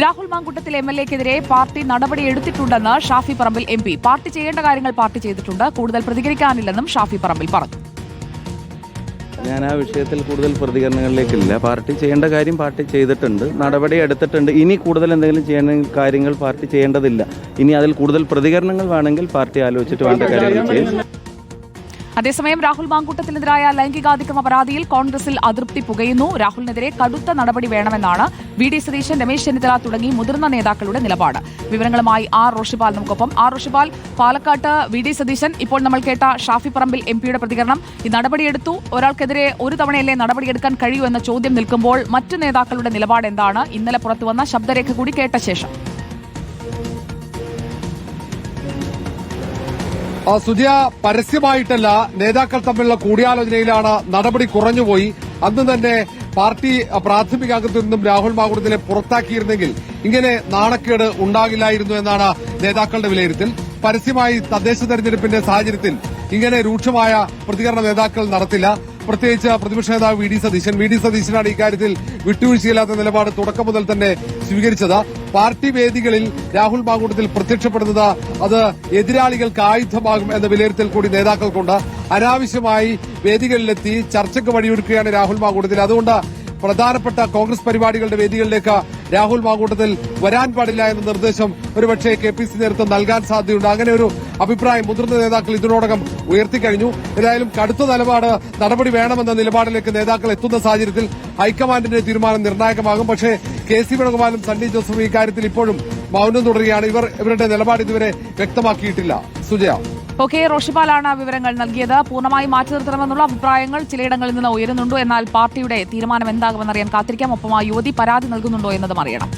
Rahul Mamkootathil MLA-ക്കെതിരെ party നടപടിയെടുത്തിട്ടുണ്ടെന്ന് Shafi Parambil MP. Party ചെയ്യേണ്ട കാര്യങ്ങൾ party ചെയ്തിട്ടുണ്ട്, കൂടുതൽ പ്രതികരിക്കാനില്ലെന്നും ഷാഫി പറമ്പിൽ പറഞ്ഞു. ഞാൻ ആ വിഷയത്തിൽ കൂടുതൽ പ്രതികരണങ്ങളിലേക്കില്ല. പാർട്ടി ചെയ്യേണ്ട കാര്യം പാർട്ടി ചെയ്തിട്ടുണ്ട്, നടപടി എടുത്തിട്ടുണ്ട്. ഇനി കൂടുതൽ എന്തെങ്കിലും ചെയ്യേണ്ട കാര്യങ്ങൾ പാർട്ടി ചെയ്യേണ്ടതില്ല. ഇനി അതിൽ കൂടുതൽ പ്രതികരണങ്ങൾ വേണമെങ്കിൽ പാർട്ടി ആലോചിച്ചിട്ട് വേണ്ട കാര്യങ്ങൾ ചെയ്യും. അതേസമയം രാഹുൽ മാങ്കൂട്ടത്തിനെതിരായ ലൈംഗികാതിക്രമ പരാതിയിൽ കോൺഗ്രസിൽ അതൃപ്തി പുകയുന്നു. രാഹുലിനെതിരെ കടുത്ത നടപടി വേണമെന്നാണ് VD സതീശൻ, രമേശ് ചെന്നിത്തല തുടങ്ങി മുതിർന്ന നേതാക്കളുടെ നിലപാട്. വിവരങ്ങളുമായി R. റോഷിപാൽ നമുക്കൊപ്പം. R. റോഷിപാൽ, പാലക്കാട്ട് VD സതീശൻ, ഇപ്പോൾ നമ്മൾ കേട്ട ഷാഫി പറമ്പിൽ MP-യുടെ പ്രതികരണം, ഈ നടപടിയെടുത്തു, ഒരാൾക്കെതിരെ ഒരു തവണയല്ലേ നടപടിയെടുക്കാൻ കഴിയൂ എന്ന ചോദ്യം നിൽക്കുമ്പോൾ മറ്റു നേതാക്കളുടെ നിലപാട് എന്താണ്? ഇന്നലെ പുറത്തുവന്ന ശബ്ദരേഖ കൂടി കേട്ട ശേഷം. സുജയ, പരസ്യമായിട്ടല്ല, നേതാക്കൾ തമ്മിലുള്ള കൂടിയാലോചനയിലാണ് നടപടി കുറഞ്ഞുപോയി. അന്ന് തന്നെ പാർട്ടി പ്രാഥമിക അംഗത്വത്തിൽ നിന്നും രാഹുൽ മാങ്കൂട്ടത്തിലെ പുറത്താക്കിയിരുന്നെങ്കിൽ ഇങ്ങനെ നാണക്കേട് ഉണ്ടാകില്ലായിരുന്നു എന്നാണ് നേതാക്കളുടെ വിലയിരുത്തൽ. പരസ്യമായി തദ്ദേശ തെരഞ്ഞെടുപ്പിന്റെ സാഹചര്യത്തിൽ ഇങ്ങനെ രൂക്ഷമായ പ്രതികരണം നേതാക്കൾ നടത്തില്ല. പ്രത്യേകിച്ച് പ്രതിപക്ഷ നേതാവ് VD സതീശനാണ് ഇക്കാര്യത്തിൽ വിട്ടുവീഴ്ചയില്ലാത്ത നിലപാട് തുടക്കം മുതൽ തന്നെ സ്വീകരിച്ചത്. പാർട്ടി വേദികളിൽ രാഹുൽ മാങ്കൂട്ടത്തിൽ പ്രത്യക്ഷപ്പെടുന്നത് അത് എതിരാളികൾക്ക് ആയുധമാകും എന്ന വിലയിരുത്തൽ കൂടി നേതാക്കൾക്കുണ്ട്. അനാവശ്യമായി വേദികളിലെത്തി ചർച്ചയ്ക്ക് വഴിയൊരുക്കുകയാണ് രാഹുൽ മാങ്കൂട്ടത്തിൽ. അതുകൊണ്ട് പ്രധാനപ്പെട്ട കോൺഗ്രസ് പരിപാടികളുടെ വേദികളിലേക്ക് രാഹുൽ മാങ്കൂട്ടത്തിൽ വരാൻ പാടില്ല എന്ന നിർദ്ദേശം ഒരുപക്ഷെ KPC നേതൃത്വം നൽകാൻ സാധ്യതയുണ്ട്. അങ്ങനെ ഒരു അഭിപ്രായം മുതിർന്ന നേതാക്കൾ ഇതിനോടകം ഉയർത്തിക്കഴിഞ്ഞു. ഏതായാലും കടുത്ത നടപടി വേണമെന്ന നിലപാടിലേക്ക് നേതാക്കൾ എത്തുന്ന സാഹചര്യത്തിൽ ഹൈക്കമാൻഡിന്റെ തീരുമാനം നിർണായകമാകും. പക്ഷേ KC വേണുഗോപാലും സണ്ണി ജോസഫും ഇക്കാര്യത്തിൽ ഇപ്പോഴും മൌനം തുടരുകയാണ്. ഇവരുടെ നിലപാട് ഇതുവരെ വ്യക്തമാക്കിയിട്ടില്ല. സുജയ. ഓക്കെ, റോഷിപാലാണ് വിവരങ്ങൾ നൽകിയത്. പൂർണ്ണമായി മാറ്റി നിർത്തണമെന്നുള്ള അഭിപ്രായങ്ങൾ ചിലയിടങ്ങളിൽ നിന്ന് ഉയരുന്നുണ്ടോ, എന്നാൽ പാർട്ടിയുടെ തീരുമാനം എന്താകുമെന്നറിയാൻ കാത്തിരിക്കാം. ഒപ്പം ആ യുവതി പരാതി നൽകുന്നുണ്ടോ എന്നതും അറിയണം.